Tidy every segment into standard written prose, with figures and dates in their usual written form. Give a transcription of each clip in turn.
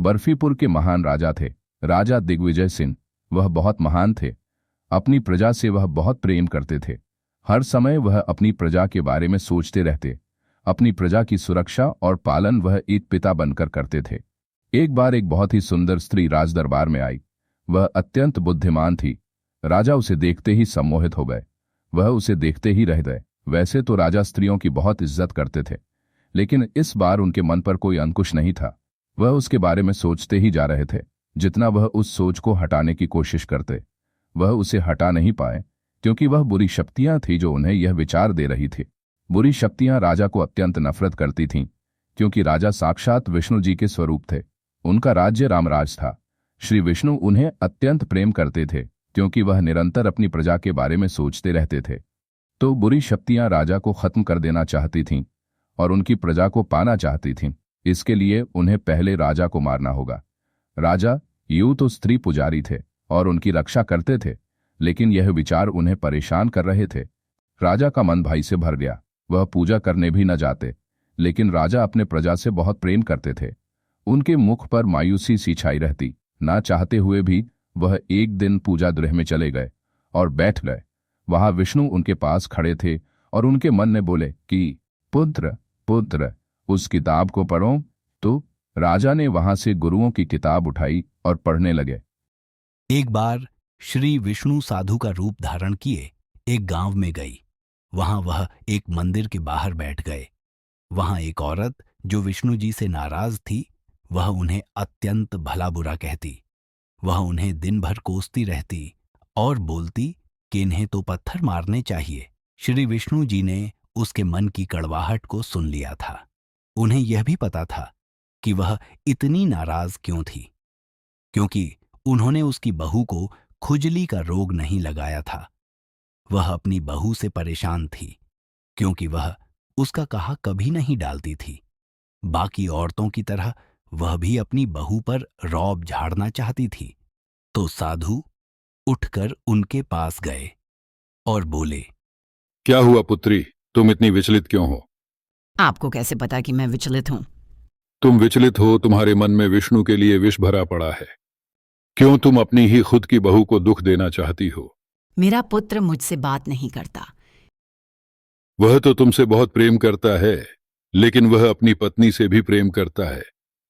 बर्फीपुर के महान राजा थे, राजा दिग्विजय सिंह। वह बहुत महान थे। अपनी प्रजा से वह बहुत प्रेम करते थे। हर समय वह अपनी प्रजा के बारे में सोचते रहते। अपनी प्रजा की सुरक्षा और पालन वह एक पिता बनकर करते थे। एक बार एक बहुत ही सुंदर स्त्री राजदरबार में आई। वह अत्यंत बुद्धिमान थी। राजा उसे देखते ही सम्मोहित हो गए। वह उसे देखते ही रह गए। वैसे तो राजा स्त्रियों की बहुत इज्जत करते थे, लेकिन इस बार उनके मन पर कोई अंकुश नहीं था। वह उसके बारे में सोचते ही जा रहे थे। जितना वह उस सोच को हटाने की कोशिश करते, वह उसे हटा नहीं पाए, क्योंकि वह बुरी शक्तियां थी जो उन्हें यह विचार दे रही थी। बुरी शक्तियां राजा को अत्यंत नफरत करती थीं, क्योंकि राजा साक्षात विष्णु जी के स्वरूप थे। उनका राज्य रामराज था। श्री विष्णु उन्हें अत्यंत प्रेम करते थे, क्योंकि वह निरंतर अपनी प्रजा के बारे में सोचते रहते थे। तो बुरी शक्तियां राजा को खत्म कर देना चाहती थीं और उनकी प्रजा को पाना चाहती थीं। इसके लिए उन्हें पहले राजा को मारना होगा। राजा यूं तो स्त्री पुजारी थे और उनकी रक्षा करते थे, लेकिन यह विचार उन्हें परेशान कर रहे थे। राजा का मन भय से भर गया। वह पूजा करने भी न जाते, लेकिन राजा अपने प्रजा से बहुत प्रेम करते थे। उनके मुख पर मायूसी सी छाई रहती। ना चाहते हुए भी वह एक दिन पूजा गृह में चले गए और बैठ गए। वहां विष्णु उनके पास खड़े थे और उनके मन में बोले कि पुत्र पुत्र, उस किताब को पढ़ो। तो राजा ने वहां से गुरुओं की किताब उठाई और पढ़ने लगे। एक बार श्री विष्णु साधु का रूप धारण किए एक गांव में गई। वहां वह एक मंदिर के बाहर बैठ गए। वहां एक औरत जो विष्णु जी से नाराज थी, वह उन्हें अत्यंत भला बुरा कहती। वह उन्हें दिन भर कोसती रहती और बोलती कि इन्हें तो पत्थर मारने चाहिए। श्री विष्णु जी ने उसके मन की कड़वाहट को सुन लिया था। उन्हें यह भी पता था कि वह इतनी नाराज क्यों थी, क्योंकि उन्होंने उसकी बहू को खुजली का रोग नहीं लगाया था। वह अपनी बहू से परेशान थी, क्योंकि वह उसका कहा कभी नहीं डालती थी। बाकी औरतों की तरह वह भी अपनी बहू पर रौब झाड़ना चाहती थी। तो साधु उठकर उनके पास गए और बोले, क्या हुआ पुत्री, तुम इतनी विचलित क्यों हो? आपको कैसे पता कि मैं विचलित हूं? तुम विचलित हो, तुम्हारे मन में विष्णु के लिए विष भरा पड़ा है। क्यों तुम अपनी ही खुद की बहू को दुख देना चाहती हो? मेरा पुत्र मुझसे बात नहीं करता। वह तो तुमसे बहुत प्रेम करता है, लेकिन वह अपनी पत्नी से भी प्रेम करता है।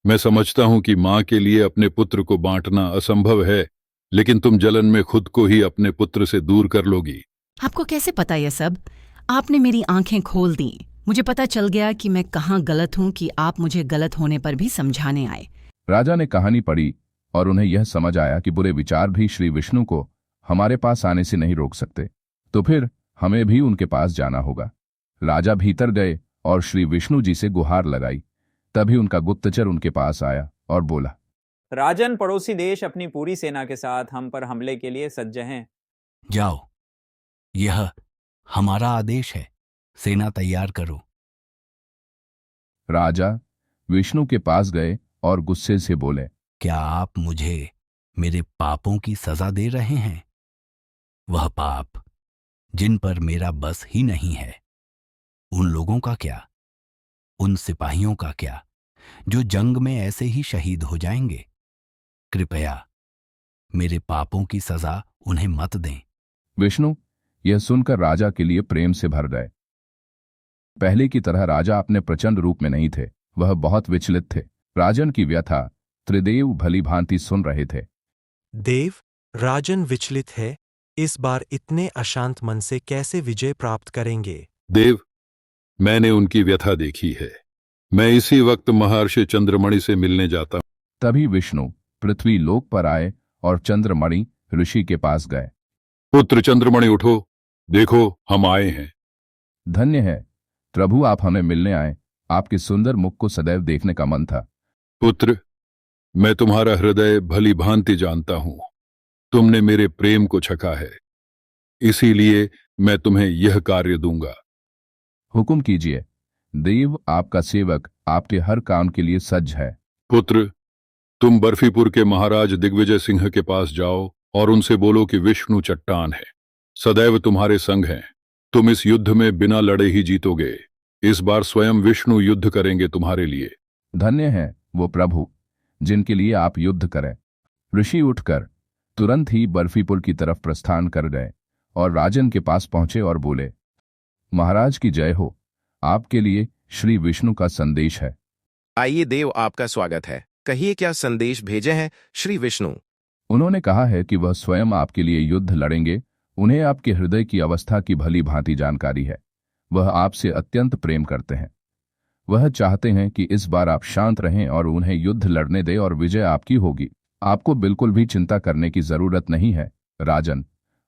मैं समझता हूं कि मां के लिए अपने पुत्र को बांटना असंभव है, लेकिन तुम जलन में खुद को ही अपने पुत्र से दूर कर लोगी। आपको कैसे पता यह सब? आपने मेरी आंखें खोल दी। मुझे पता चल गया कि मैं कहाँ गलत हूँ कि आप मुझे गलत होने पर भी समझाने आए। राजा ने कहानी पढ़ी और उन्हें यह समझ आया कि बुरे विचार भी श्री विष्णु को हमारे पास आने से नहीं रोक सकते, तो फिर हमें भी उनके पास जाना होगा। राजा भीतर गए और श्री विष्णु जी से गुहार लगाई। तभी उनका गुप्तचर उनके पास आया और बोला, राजन, पड़ोसी देश अपनी पूरी सेना के साथ हम पर हमले के लिए सज्ज हैं। जाओ, यह हमारा आदेश है। सेना तैयार करो। राजा विष्णु के पास गए और गुस्से से बोले, क्या आप मुझे मेरे पापों की सजा दे रहे हैं? वह पाप जिन पर मेरा बस ही नहीं है, उन लोगों का क्या? उन सिपाहियों का क्या जो जंग में ऐसे ही शहीद हो जाएंगे? कृपया मेरे पापों की सजा उन्हें मत दें। विष्णु यह सुनकर राजा के लिए प्रेम से भर गए। पहले की तरह राजा अपने प्रचंड रूप में नहीं थे। वह बहुत विचलित थे। राजन की व्यथा त्रिदेव भली भांति सुन रहे थे। देव, राजन विचलित है। इस बार इतने अशांत मन से कैसे विजय प्राप्त करेंगे? देव, मैंने उनकी व्यथा देखी है। मैं इसी वक्त महर्षि चंद्रमणि से मिलने जाता हूं। तभी विष्णु पृथ्वी लोक पर आए और चंद्रमणि ऋषि के पास गए। पुत्र चंद्रमणि, उठो, देखो हम आए हैं। धन्य है प्रभु, आप हमें मिलने आए। आपके सुंदर मुख को सदैव देखने का मन था। पुत्र, मैं तुम्हारा हृदय भली भांति जानता हूं। तुमने मेरे प्रेम को छका है, इसीलिए मैं तुम्हें यह कार्य दूंगा। हुक्म कीजिए देव, आपका सेवक आपके हर काम के लिए सज्ज है। पुत्र, तुम बर्फीपुर के महाराज दिग्विजय सिंह के पास जाओ और उनसे बोलो कि विष्णु चट्टान है, सदैव तुम्हारे संग हैं। तुम इस युद्ध में बिना लड़े ही जीतोगे। इस बार स्वयं विष्णु युद्ध करेंगे तुम्हारे लिए। धन्य है वो प्रभु जिनके लिए आप युद्ध करें। ऋषि उठकर तुरंत ही बर्फीपुर की तरफ प्रस्थान कर गए और राजन के पास पहुंचे और बोले, महाराज की जय हो, आपके लिए श्री विष्णु का संदेश है। आइए देव, आपका स्वागत है। कहिए क्या संदेश भेजे हैं श्री विष्णु? उन्होंने कहा है कि वह स्वयं आपके लिए युद्ध लड़ेंगे। उन्हें आपके हृदय की अवस्था की भली भांति जानकारी है। वह आपसे अत्यंत प्रेम करते हैं। वह चाहते हैं कि इस बार आप शांत रहें और उन्हें युद्ध लड़ने दें और विजय आपकी होगी। आपको बिल्कुल भी चिंता करने की जरूरत नहीं है राजन,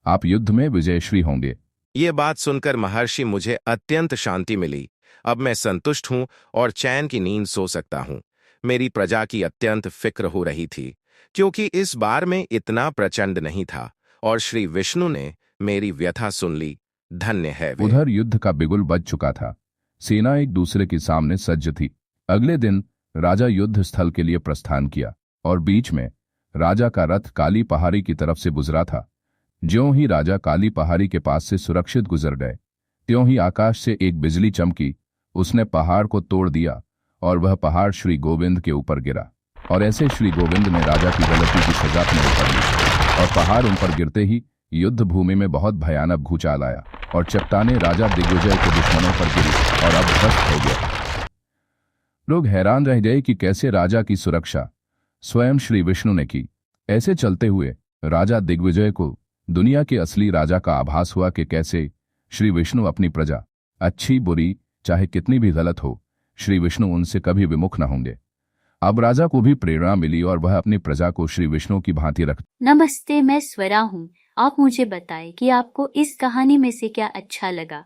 आप युद्ध में विजयश्री होंगे। ये बात सुनकर महर्षि मुझे अत्यंत शांति मिली। अब मैं संतुष्ट हूँ और चैन की नींद सो सकता हूँ। मेरी प्रजा की अत्यंत फिक्र हो रही थी, क्योंकि इस बार में इतना प्रचंड नहीं था और श्री विष्णु ने मेरी व्यथा सुन ली। धन्य है वे। उधर युद्ध का बिगुल बज चुका था। सेना एक दूसरे के सामने सज्ज थी। अगले दिन राजा युद्ध स्थल के लिए प्रस्थान किया और बीच में राजा का रथ काली पहाड़ी की तरफ से गुजरा था। ज्यों ही राजा काली पहाड़ी के पास से सुरक्षित गुजर गए, त्यों ही आकाश से एक बिजली चमकी। उसने पहाड़ को तोड़ दिया और वह पहाड़ श्री गोविंद के ऊपर गिरा। और ऐसे श्री गोविंद ने राजा की गलती की सजा अपने ऊपर ली और पहाड़ उन पर गिरते ही युद्ध भूमि में बहुत भयानक भूचाल आया और चट्टाने राजा दिग्विजय के दुश्मनों पर गिरी और अब ध्वस्त हो गया। लोग हैरान रह गए कि कैसे राजा की सुरक्षा स्वयं श्री विष्णु ने की। ऐसे चलते हुए राजा दिग्विजय को दुनिया के असली राजा का आभास हुआ कि कैसे श्री विष्णु अपनी प्रजा, अच्छी बुरी चाहे कितनी भी गलत हो, श्री विष्णु उनसे कभी विमुख न होंगे। अब राजा को भी प्रेरणा मिली और वह अपनी प्रजा को श्री विष्णु की भांति रख। नमस्ते, मैं स्वरा हूँ। आप मुझे बताएं कि आपको इस कहानी में से क्या अच्छा लगा।